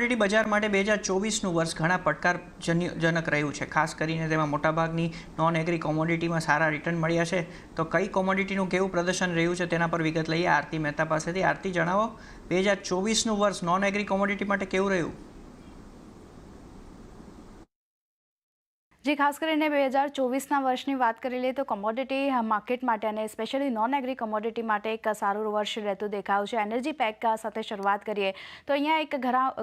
Commodity બજાર માટે 2024નું વર્ષ ઘણા પડકારજનક રહ્યું છે. ખાસ કરીને તેમાં મોટાભાગની નોન એગ્રી કોમોડિટીમાં સારા રિટર્ન મળ્યા છે. તો કઈ કોમોડિટીનું કેવું પ્રદર્શન રહ્યું છે તેના પર વિગત લઈએ આરતી મહેતા પાસેથી. આરતી, જણાવો 2024નું વર્ષ નોન એગ્રી કોમોડિટી માટે કેવું રહ્યું? जी, खास કરીને 2024ના વર્ષની વાત કરી લઈએ તો કોમોડિટી માર્કેટ માટે અને સ્પેશિયલી નોન એગ્રી કોમોડિટી માટે એક સારું વર્ષ રહેતું દેખાયું છે. એનર્જી પેક સાથે શરૂઆત કરીએ તો અહીંયા એક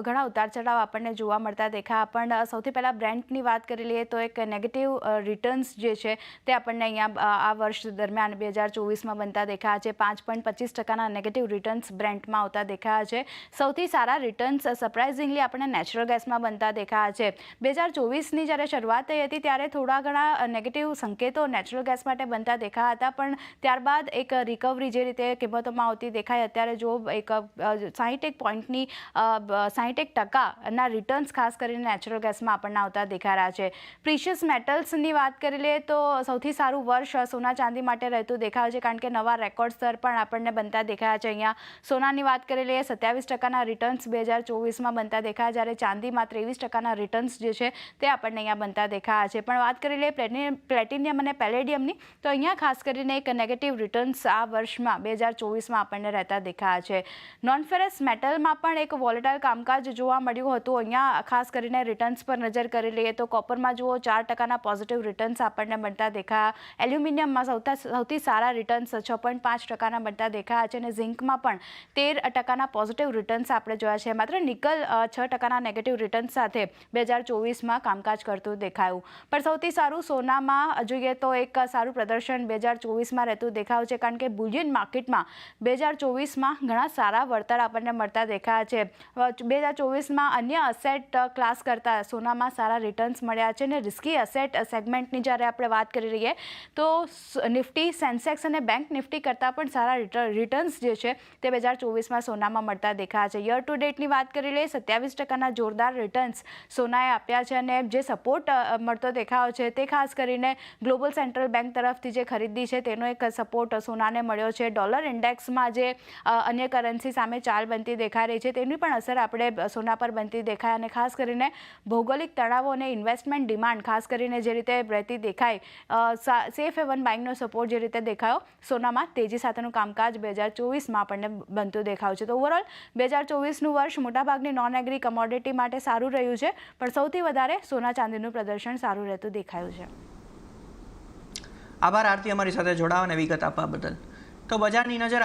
ઘણા ઉતાર ચઢાવ આપણને જોવા મળતા દેખાયા. પણ સૌથી પહેલાં બ્રેન્ટની વાત કરી લઈએ તો એક નેગેટિવ રિટર્ન્સ જે છે તે આપણને અહીંયા આ વર્ષ દરમિયાન 2024માં બનતા દેખાયા છે. 5.25% નેગેટિવ રિટર્ન્સ બ્રેન્ટમાં આવતા દેખાયા છે. સૌથી સારા રિટર્ન્સ સરપ્રાઇઝિંગલી આપણને નેચરલ ગેસમાં બનતા દેખાયા છે. 2024ની જ્યારે શરૂઆત થઈ ત્યારે થોડા ઘણા નેગેટિવ સંકેતો નેચરલ ગેસ માટે બનતા દેખાયા હતા, પણ ત્યારબાદ એક રિકવરી જે રીતે કિંમતોમાં આવતી દેખાય. અત્યારે જો એક 60% રિટર્ન્સ ખાસ કરીને નેચરલ ગેસમાં આપણને આવતા દેખાઈ રહ્યા છે. પ્રીશિયસ મેટલ્સની વાત કરી લઈએ તો સૌથી સારું વર્ષ સોના ચાંદી માટે રહેતું દેખાય છે, કારણ કે નવા રેકોર્ડ સ્તર પણ આપણને બનતા દેખાયા છે. અહીંયા સોનાની વાત કરી લઈએ 27% રિટર્ન્સ 2024માં બનતા દેખાયા, જ્યારે ચાંદીમાં 23% રિટર્ન્સ જે છે તે આપણને અહીંયા બનતા દેખાયા છે. પણ વાત કરી લઈએ પ્લેટિનિયમ અને પેલેડિયમની તો અહીંયા ખાસ કરીને એક નેગેટિવ રિટર્ન્સ આ વર્ષમાં 2024માં આપણને રહેતા દેખાયા છે. નોન ફેરસ મેટલમાં પણ એક વોલેટાઇલ કામકાજ જોવા મળ્યું હતું. અહીંયા ખાસ કરીને રિટર્ન્સ પર નજર કરી લઈએ તો કોપરમાં જુઓ 4% પોઝિટિવ રિટર્ન્સ આપણને બનતા દેખાયા. એલ્યુમિનિયમમાં સૌથી સારા રિટર્ન્સ 6.5% બનતા દેખાયા છે અને ઝિંકમાં પણ 13% પોઝિટિવ રિટર્ન્સ આપણે જોયા છે. માત્ર નિકલ 6% નેગેટિવ રિટર્ન્સ સાથે 2024માં કામકાજ કરતું દેખાયું. પણ સૌથી સારું સોનામાં જોઈએ તો એક સારું પ્રદર્શન 2024માં રહેતું દેખાયું છે, કારણ કે બુલિયન માર્કેટમાં 2024માં ઘણા સારા વળતર આપણને મળતા દેખાયા છે. 2024માં અન્ય અસેટ ક્લાસ કરતાં સોનામાં સારા રિટર્ન્સ મળ્યા છે અને રિસ્કી અસેટ સેગમેન્ટની જ્યારે આપણે વાત કરી રહીએ તો નિફ્ટી, સેન્સેક્સ અને બેંક નિફ્ટી કરતાં પણ સારા રિટર્ન્સ જે છે તે 2024માં સોનામાં મળતા દેખાયા છે. યર ટુ ડેટની વાત કરી લઈએ 27% જોરદાર રિટર્ન્સ સોનાએ આપ્યા છે અને જે સપોર્ટ મળતો દેખાયો છે તે ખાસ કરીને ગ્લોબલ સેન્ટ્રલ બેંક તરફથી જે ખરીદી છે તેનો એક સપોર્ટ સોનાને મળ્યો છે. ડોલર ઇન્ડેક્સમાં જે અન્ય કરન્સી સામે ચાલ બનતી દેખાઈ રહી છે તેની પણ અસર આપણે સોના પર બનતી દેખાય અને ખાસ કરીને ભૌગોલિક તણાવો અને ઇન્વેસ્ટમેન્ટ ડિમાન્ડ ખાસ કરીને જે રીતે રહેતી દેખાય, સેફ હેવન બાઇંગનો સપોર્ટ જે રીતે દેખાયો સોનામાં તેજી સાથેનું કામકાજ 2024માં આપણને બનતું દેખાયું છે. તો ઓવરઓલ 2024નું વર્ષ મોટાભાગની નોન એગ્રી કમોડિટી માટે સારું રહ્યું છે, પણ સૌથી વધારે સોના ચાંદીનું પ્રદર્શન સારું રહેતું દેખાયું છે. આભાર આરતી, અમારી સાથે જોડાવા અને વિગત આપવા બદલ. તો બજારની નજર